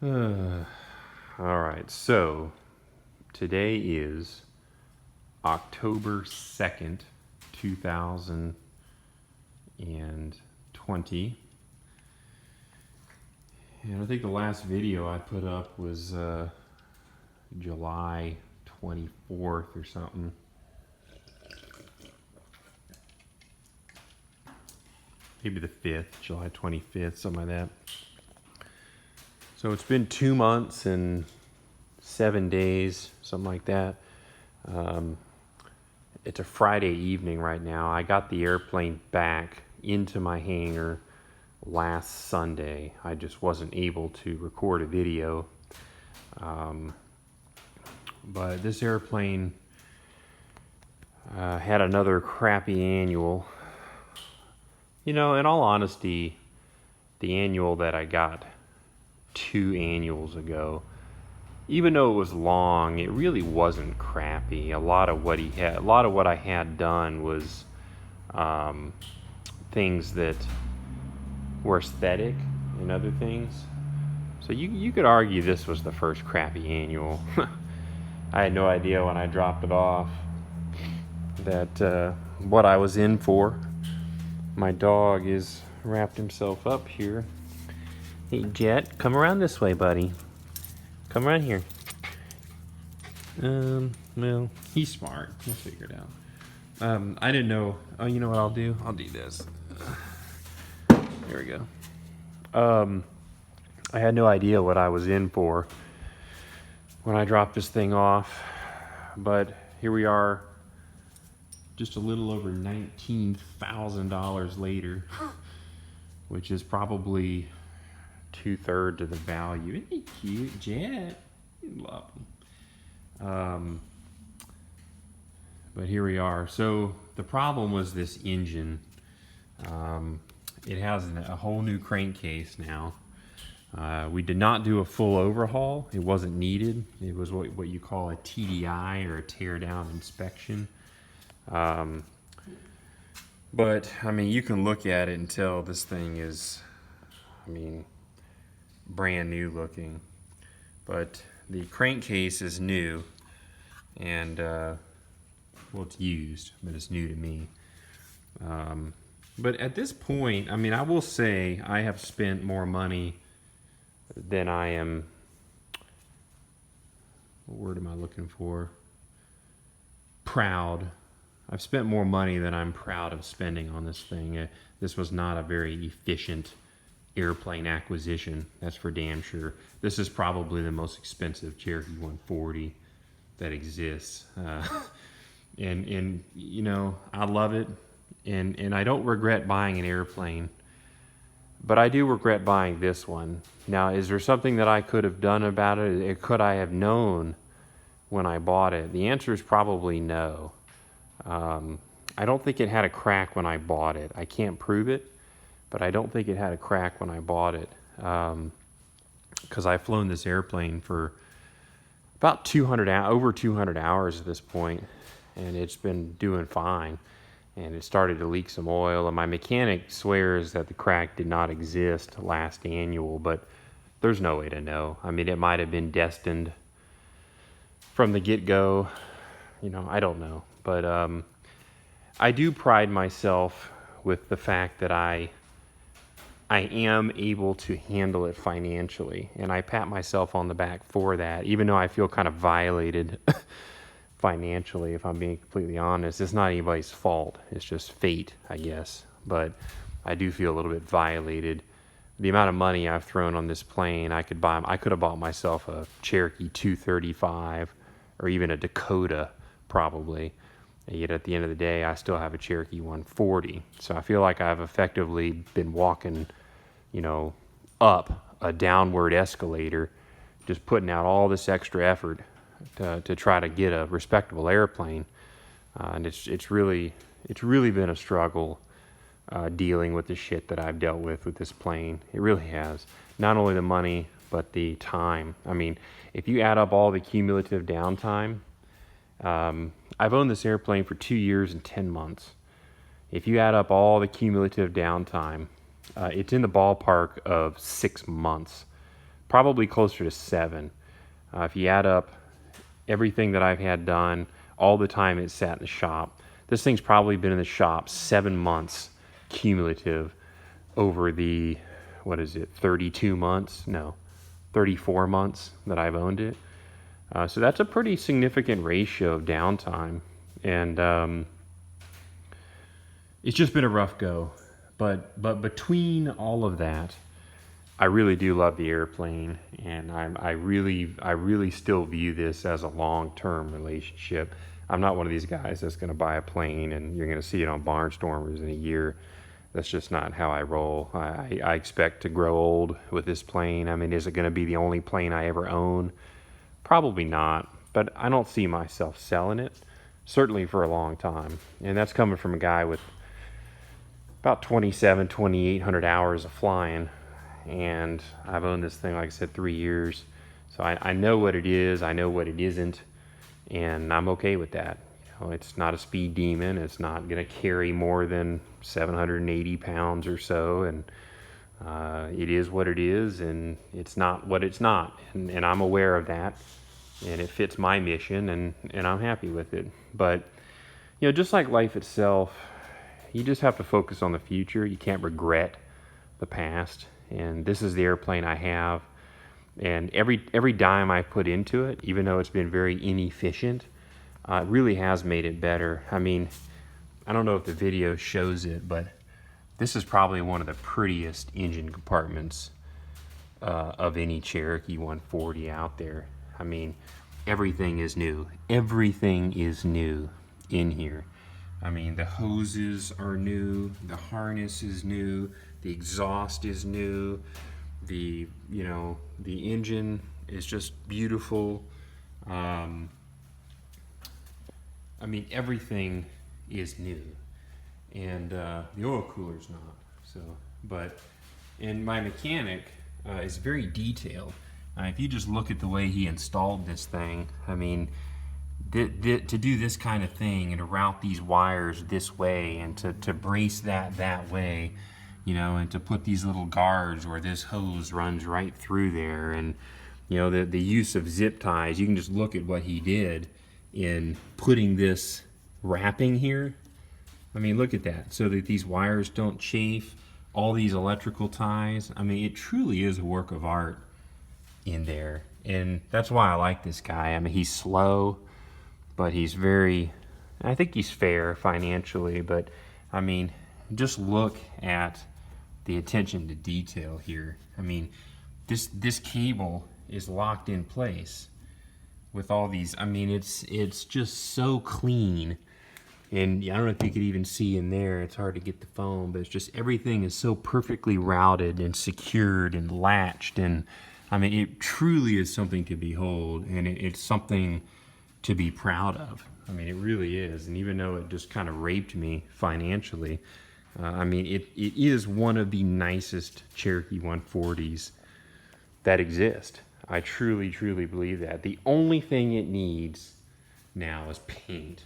All right, so today is October 2nd, 2020. And I think the last video I put up was July 24th or something. Maybe the 5th, July 25th, something like that. So it's been 2 months and 7 days, something like that. It's a Friday evening right now. I got the airplane back into my hangar last Sunday. I just wasn't able to record a video. But this airplane had another crappy annual. You know, in all honesty, the annual that I got 2 annuals ago, even though it was long, it really wasn't crappy. A lot of what I had done was things that were aesthetic and other things. So you could argue this was the first crappy annual. I had no idea when I dropped it off that what I was in for. My dog is wrapped himself up here. Hey, Jet, come around this way, buddy. Come around here. Well, he's smart. We'll figure it out. I didn't know. Oh, you know what I'll do? I'll do this. There we go. I had no idea what I was in for when I dropped this thing off, but here we are, just a little over $19,000 later, which is probably 2/3 of the value. Isn't he cute, Jet? You love him. But here we are. So the problem was this engine. It has a whole new crankcase now. We did not do a full overhaul. It wasn't needed. It was what you call a TDI, or a tear down inspection. But I mean, you can look at it and tell this thing is, brand new looking. But the crankcase is new, and well, it's used, but it's new to me. But at this point, I will say I have spent more money than I am, what word am I looking for? Proud. I've spent more money than I'm proud of spending on this thing. This was not a very efficient airplane acquisition, that's for damn sure. This is probably the most expensive Cherokee 140 that exists. And you know, I love it, and I don't regret buying an airplane, but I do regret buying this one. Now, is there something that I could have done about it? Could I have known when I bought it? The answer is probably no. I don't think it had a crack when I bought it. I can't prove it, but I don't think it had a crack when I bought it, because I've flown this airplane for about over 200 hours at this point, and it's been doing fine. And it started to leak some oil, and my mechanic swears that the crack did not exist last annual, but there's no way to know. It might have been destined from the get-go. You know, I don't know. But I do pride myself with the fact that I am able to handle it financially, and I pat myself on the back for that, even though I feel kind of violated financially, if I'm being completely honest. It's not anybody's fault. It's just fate, I guess. But I do feel a little bit violated. The amount of money I've thrown on this plane, I could have bought myself a Cherokee 235 or even a Dakota, probably. And yet at the end of the day, I still have a Cherokee 140. So I feel like I've effectively been walking, you know, up a downward escalator, just putting out all this extra effort to try to get a respectable airplane, and it's really been a struggle dealing with the shit that I've dealt with this plane. It really has. Not only the money, but the time. If you add up all the cumulative downtime, I've owned this airplane for 2 years and 10 months. If you add up all the cumulative downtime, it's in the ballpark of 6 months probably closer to 7. If you add up everything that I've had done, all the time it's sat in the shop, this thing's probably been in the shop 7 months cumulative over the, 32 months? No, 34 months that I've owned it. So that's a pretty significant ratio of downtime. And it's just been a rough go. But between all of that, I really do love the airplane, and I really still view this as a long-term relationship. I'm not one of these guys that's going to buy a plane and you're going to see it on Barnstormers in a year. That's just not how I roll. I expect to grow old with this plane. I mean, is it going to be the only plane I ever own? Probably not, but I don't see myself selling it, certainly for a long time. And that's coming from a guy with about 2,800 hours of flying. And I've owned this thing, like I said, 3 years. So I know what it is, I know what it isn't, and I'm okay with that. You know, it's not a speed demon. It's not going to carry more than 780 pounds or so, and it is what it is, and it's not what it's not. And I'm aware of that, and it fits my mission, and I'm happy with it. But, you know, just like life itself, you just have to focus on the future. You can't regret the past. And this is the airplane I have. And every dime I put into it, even though it's been very inefficient, it really has made it better. I mean, I don't know if the video shows it, but this is probably one of the prettiest engine compartments of any Cherokee 140 out there. I mean, everything is new. Everything is new in here. I mean, the hoses are new, the harness is new, the exhaust is new, the engine is just beautiful. I mean, everything is new, and the oil cooler's not. And my mechanic is very detailed. If you just look at the way he installed this thing, I mean, to do this kind of thing and to route these wires this way and to brace that way, you know, and to put these little guards where this hose runs right through there, and you know, the use of zip ties. You can just look at what he did in putting this wrapping here. I mean, look at that, so that these wires don't chafe, all these electrical ties. I mean, it truly is a work of art in there, and that's why I like this guy. I mean, he's slow, but he's I think he's fair financially. But I mean, just look at the attention to detail here. I mean, this cable is locked in place with all these. I mean, it's just so clean. And I don't know if you could even see in there, it's hard to get the phone, but it's just everything is so perfectly routed and secured and latched. And I mean, it truly is something to behold, and it's something to be proud of. I mean, it really is. And even though it just kind of raped me financially, I mean, it is one of the nicest Cherokee 140s that exist. I truly, truly believe that. The only thing it needs now is paint.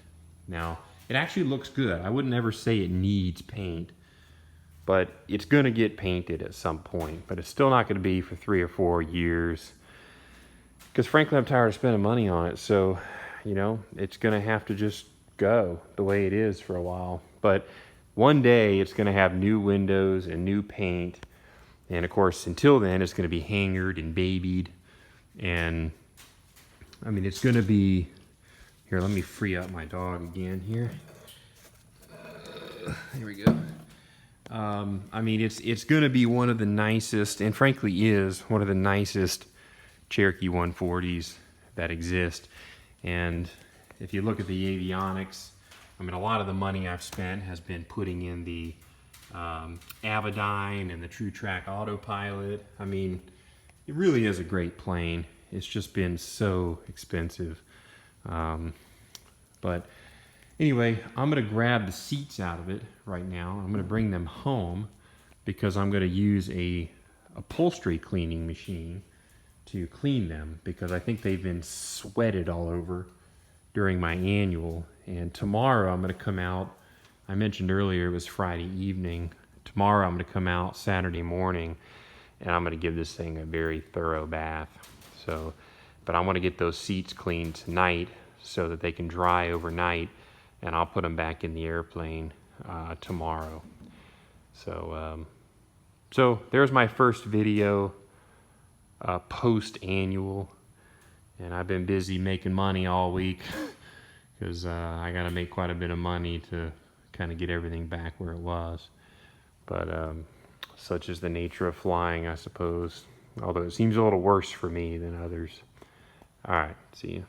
Now, it actually looks good. I wouldn't ever say it needs paint, but it's going to get painted at some point. But it's still not going to be for 3 or 4 years, because frankly, I'm tired of spending money on it. So, you know, it's going to have to just go the way it is for a while. But one day it's going to have new windows and new paint. And of course, until then, it's going to be hangered and babied. And I mean, it's going to be, here, let me free up my dog again here. Here we go. I mean, it's going to be one of the nicest, and frankly is one of the nicest Cherokee 140s that exist. And if you look at the avionics, I mean, a lot of the money I've spent has been putting in the Avidyne and the TrueTrack Autopilot. I mean, it really is a great plane. It's just been so expensive. But anyway, I'm going to grab the seats out of it right now. I'm going to bring them home because I'm going to use a upholstery cleaning machine to clean them, because I think they've been sweated all over during my annual. And tomorrow I'm going to come out. I mentioned earlier it was Friday evening. Tomorrow I'm going to come out Saturday morning and I'm going to give this thing a very thorough bath. So, but I want to get those seats cleaned tonight so that they can dry overnight, and I'll put them back in the airplane tomorrow. So, so there's my first video post-annual, and I've been busy making money all week because I got to make quite a bit of money to kind of get everything back where it was. But such is the nature of flying, I suppose. Although it seems a little worse for me than others. All right, see you.